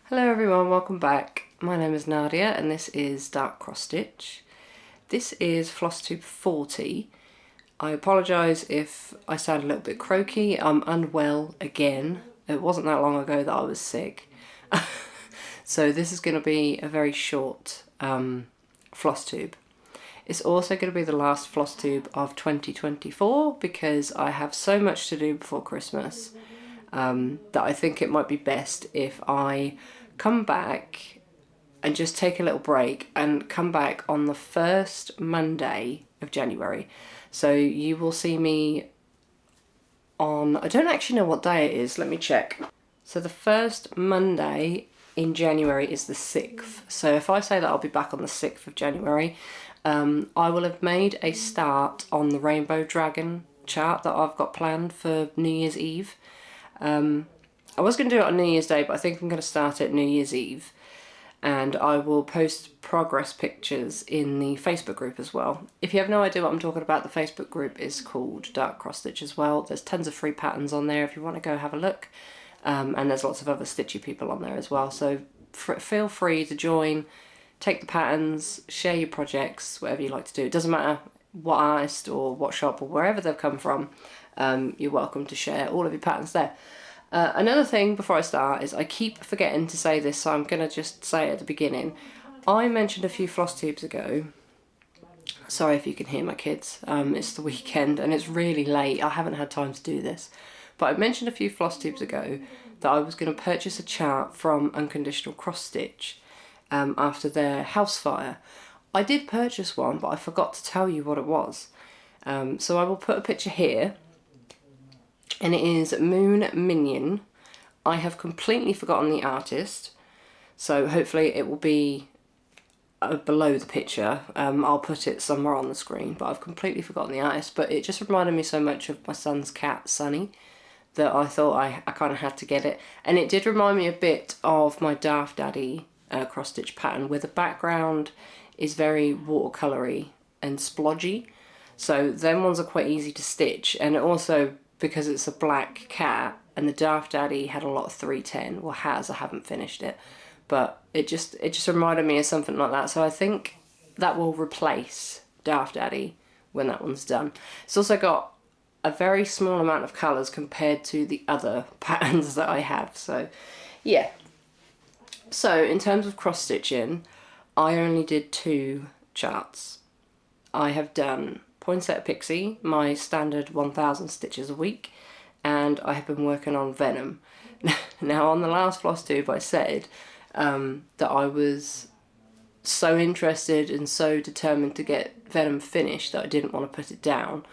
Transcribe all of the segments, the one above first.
Hello everyone, welcome back. My name is Nadia and this is Darkxstitch. This is Flosstube 40. I apologise if I sound a little bit croaky. I'm unwell again. It wasn't that long ago that I was sick. So this is going to be a very short floss tube. It's also going to be the last floss tube of 2024 because I have so much to do before Christmas that I think it might be best if I come back and just take a little break and come back on the first Monday of January. So you will see me on, I don't actually know what day it is, let me check. So the first Monday in January is the 6th. So if I say that I'll be back on the 6th of January, I will have made a start on the Rainbow Dragon chart that I've got planned for New Year's Eve. I was going to do it on New Year's Day, but I think I'm going to start it New Year's Eve. And I will post progress pictures in the Facebook group as well. If you have no idea what I'm talking about, the Facebook group is called Darkxstitch as well. There's tons of free patterns on there if you want to go have a look. And there's lots of other stitchy people on there as well. So feel free to join, take the patterns, share your projects, whatever you like to do. It doesn't matter what artist or what shop or wherever they've come from. You're welcome to share all of your patterns there. Another thing before I start is I keep forgetting to say this, so I'm going to just say it at the beginning. I mentioned a few floss tubes ago. Sorry if you can hear my kids. It's the weekend and it's really late. I haven't had time to do this. But I mentioned a few floss tubes ago that I was going to purchase a chart from Unconditional Cross Stitch after their house fire. I did purchase one, but I forgot to tell you what it was. So I will put a picture here. And it is Moon Minion. I have completely forgotten the artist, so hopefully it will be below the picture. I'll put it somewhere on the screen, but I've completely forgotten the artist. But it just reminded me so much of my son's cat, Sunny, that I thought I kind of had to get it. And it did remind me a bit of my Darth Daddy cross-stitch pattern, where the background is very watercolory and splodgy. So them ones are quite easy to stitch, and it also, because it's a black cat, and the Darth Daddy had a lot of 310, well has, I haven't finished it, but it just reminded me of something like that. So I think that will replace Darth Daddy when that one's done. It's also got a very small amount of colours compared to the other patterns that I have, so yeah. So in terms of cross stitching, I only did 2 charts. I have done Poinsettia Pixie, my standard 1000 stitches a week, and I have been working on Venom. Now on the last floss tube I said that I was so interested and so determined to get Venom finished that I didn't want to put it down.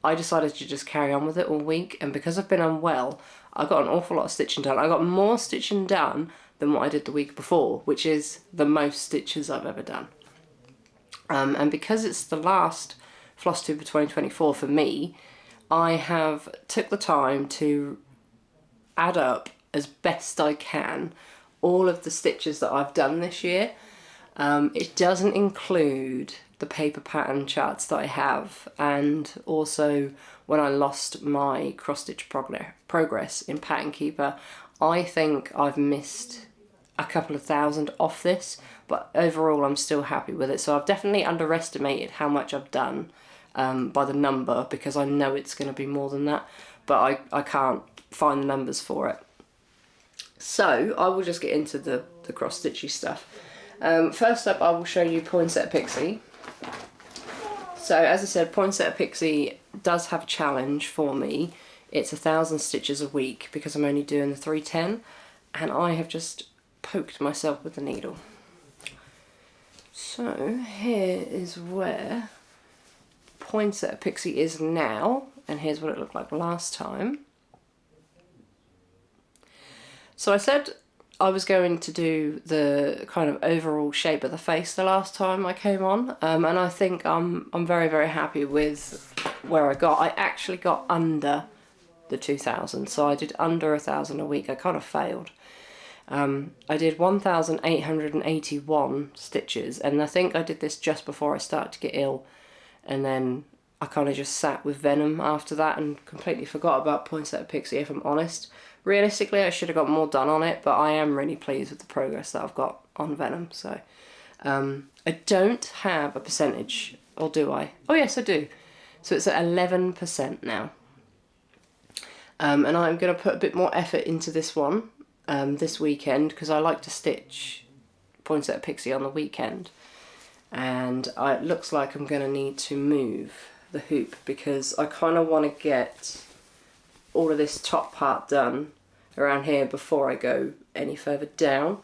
I decided to just carry on with it all week, and because I've been unwell, I got an awful lot of stitching done. I got more stitching done than what I did the week before, which is the most stitches I've ever done. And because it's the last floss tube of 2024 for me, I have took the time to add up as best I can all of the stitches that I've done this year. It doesn't include the paper pattern charts that I have, and also when I lost my cross stitch progress in Pattern Keeper, I think I've missed a couple of thousand off this, but overall I'm still happy with it. So I've definitely underestimated how much I've done by the number, because I know it's going to be more than that, but I can't find the numbers for it. So I will just get into the cross stitchy stuff. First up, I will show you Poinsettia Pixie. So as I said, Poinsettia Pixie does have a challenge for me. It's 1000 stitches a week because I'm only doing the 310, and I have just poked myself with the needle. So here is where Poinsettia Pixie is now, and here's what it looked like last time. So I said I was going to do the kind of overall shape of the face the last time I came on, and I think I'm very, very happy with where I got. I actually got under the 2000, so I did under 1000 a week. I kind of failed. I did 1881 stitches, and I think I did this just before I started to get ill, and then I kind of just sat with Venom after that and completely forgot about Poinsettia Pixie, if I'm honest. Realistically, I should have got more done on it, but I am really pleased with the progress that I've got on Venom. So I don't have a percentage, or do I? Oh yes, I do. So it's at 11% now. And I'm going to put a bit more effort into this one this weekend, because I like to stitch Poinsettia Pixie on the weekend. And it looks like I'm going to need to move the hoop, because I kind of want to get all of this top part done around here before I go any further down.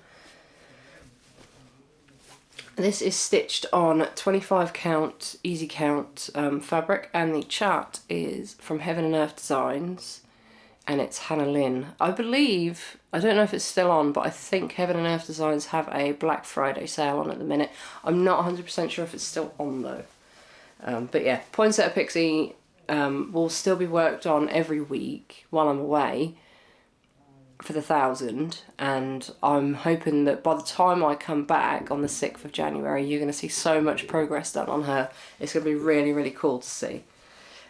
This is stitched on 25 count, easy count fabric, and the chart is from Heaven and Earth Designs, and it's Hannah Lynn. I believe, I don't know if it's still on, but I think Heaven and Earth Designs have a Black Friday sale on at the minute. I'm not 100% sure if it's still on though. But yeah, Poinsettia Pixie will still be worked on every week while I'm away for the 1000, and I'm hoping that by the time I come back on the 6th of January, you're going to see so much progress done on her. It's going to be really, really cool to see.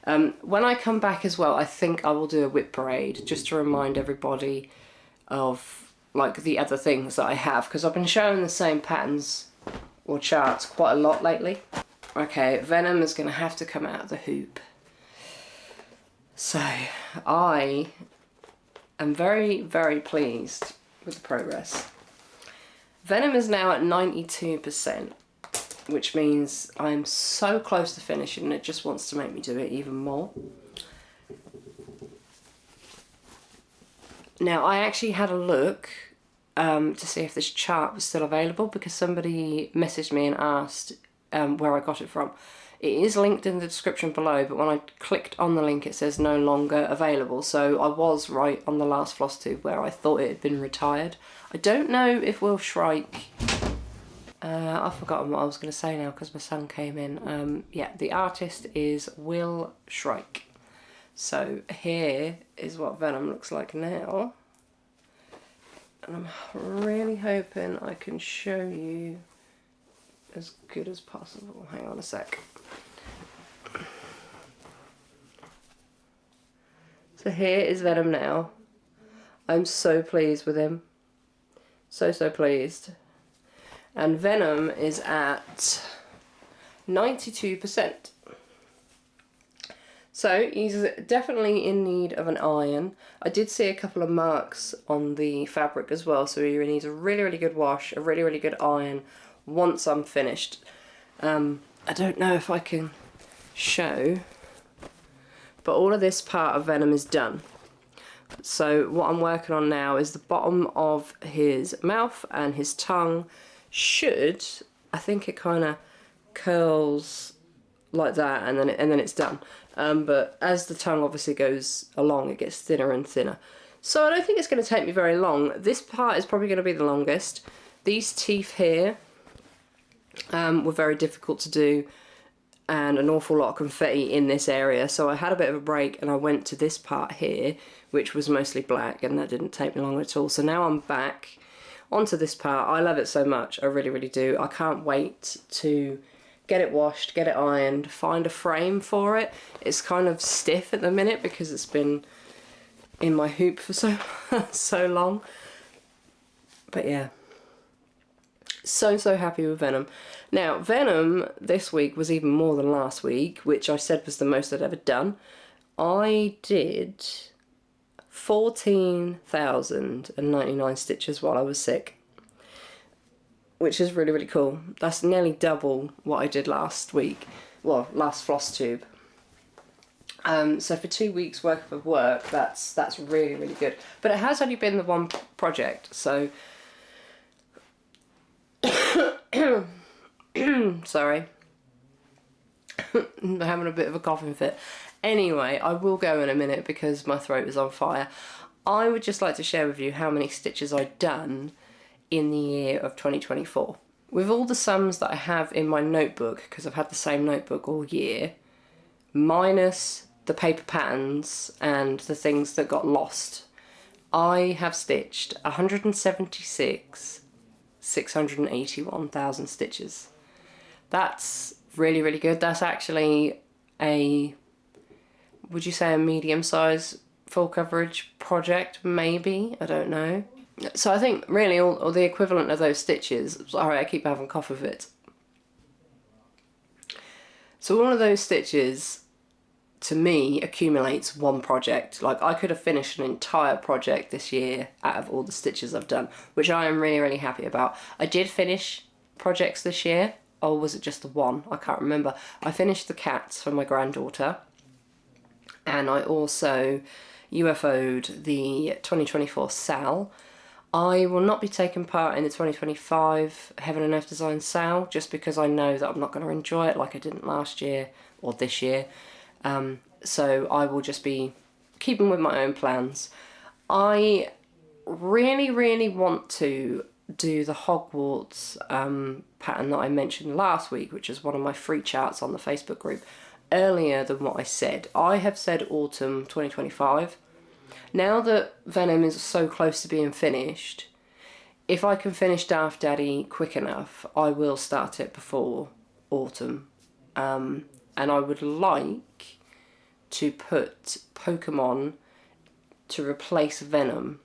When I come back as well, I think I will do a whip parade just to remind everybody of like the other things that I have, because I've been showing the same patterns or charts quite a lot lately. Okay, Venom is going to have to come out of the hoop. So I am very, very pleased with the progress. Venom is now at 92%, which means I'm so close to finishing, it just wants to make me do it even more. Now, I actually had a look to see if this chart was still available, because somebody messaged me and asked where I got it from. It is linked in the description below, but when I clicked on the link it says no longer available, so I was right on the last floss tube where I thought it had been retired. I don't know if Will Shrike... I've forgotten what I was going to say now because my son came in. Yeah, the artist is Will Shrike. So here is what Venom looks like now. And I'm really hoping I can show you as good as possible. Hang on a sec. So here is Venom now. I'm so pleased with him. So pleased. And Venom is at 92%. So he's definitely in need of an iron. I did see a couple of marks on the fabric as well, so he needs a really, really good wash, a really, really good iron once I'm finished. I don't know if I can show, but all of this part of Venom is done. So what I'm working on now is the bottom of his mouth and his tongue should, I think it kind of curls like that, and then it's done. But as the tongue obviously goes along, it gets thinner and thinner. So I don't think it's going to take me very long. This part is probably going to be the longest. These teeth here were very difficult to do, and an awful lot of confetti in this area, so I had a bit of a break and I went to this part here, which was mostly black, and that didn't take me long at all. So now I'm back onto this part. I love it so much, I really, really do. I can't wait to get it washed, get it ironed, find a frame for it. It's kind of stiff at the minute because it's been in my hoop for so long. But yeah, so happy with Venom. Now Venom this week was even more than last week, which I said was the most I'd ever done. I did 14,099 stitches while I was sick, which is really, really cool. That's nearly double what I did last week, well, last floss tube. So for 2 weeks worth of work, that's really, really good. But it has only been the one project, so sorry. I'm having a bit of a coughing fit. Anyway, I will go in a minute because my throat is on fire. I would just like to share with you how many stitches I've done in the year of 2024. With all the sums that I have in my notebook, because I've had the same notebook all year, minus the paper patterns and the things that got lost, I have stitched 681,000 stitches. That's really, really good. That's actually a, would you say, a medium size full coverage project, maybe, I don't know. So I think really all the equivalent of those stitches, sorry I keep having cough of it. So all of those stitches to me accumulates one project. Like I could have finished an entire project this year out of all the stitches I've done, which I am really, really happy about. I did finish projects this year, or was it just the one? I can't remember. I finished the cats for my granddaughter, and I also UFO'd the 2024 Sal. I will not be taking part in the 2025 Heaven and Earth Design Sal, just because I know that I'm not going to enjoy it like I didn't last year or this year. So I will just be keeping with my own plans. I really, really want to do the Hogwarts pattern that I mentioned last week, which is one of my free charts on the Facebook group, earlier than what I said. I have said autumn 2025. Now that Venom is so close to being finished, if I can finish Darth Daddy quick enough, I will start it before autumn. And I would like to put Pokemon to replace Venom.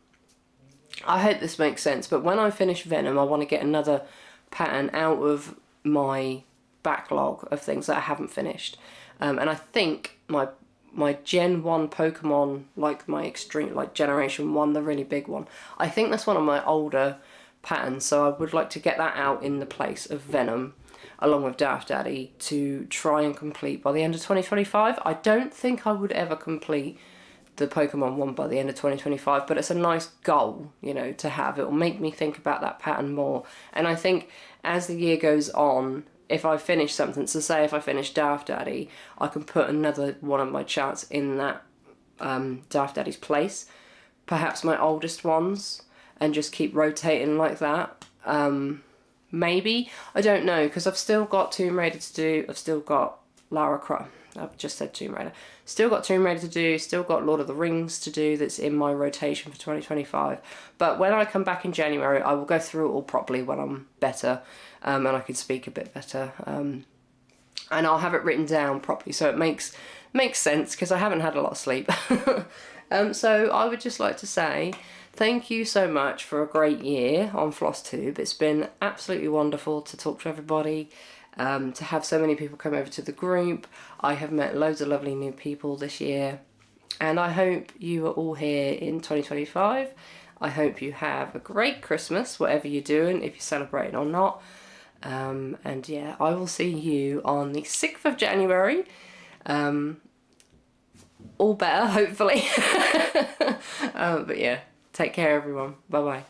I hope this makes sense, but when I finish Venom, I want to get another pattern out of my backlog of things that I haven't finished. And I think my Gen 1 Pokemon, like my extreme, like Generation 1, the really big one, I think that's one of my older patterns, so I would like to get that out in the place of Venom, along with Darth Daddy, to try and complete by the end of 2025. I don't think I would ever complete the Pokemon one by the end of 2025, but it's a nice goal, you know, to have. It will make me think about that pattern more, and I think as the year goes on, if I finish something, so say if I finish Darth Daddy, I can put another one of my charts in that Darth Daddy's place, perhaps my oldest ones, and just keep rotating like that. Maybe, I don't know, because I've still got Tomb Raider to do, I've still got Lara Croft, I've just said Tomb Raider, still got Tomb Raider to do, still got Lord of the Rings to do that's in my rotation for 2025, but when I come back in January I will go through it all properly when I'm better, and I can speak a bit better, and I'll have it written down properly so it makes sense, because I haven't had a lot of sleep. So I would just like to say thank you so much for a great year on Flosstube. It's been absolutely wonderful to talk to everybody, to have so many people come over to the group. I have met loads of lovely new people this year, and I hope you are all here in 2025. I hope you have a great Christmas, whatever you're doing, if you're celebrating or not. And yeah, I will see you on the 6th of January. All better, hopefully. But yeah, take care everyone. Bye bye.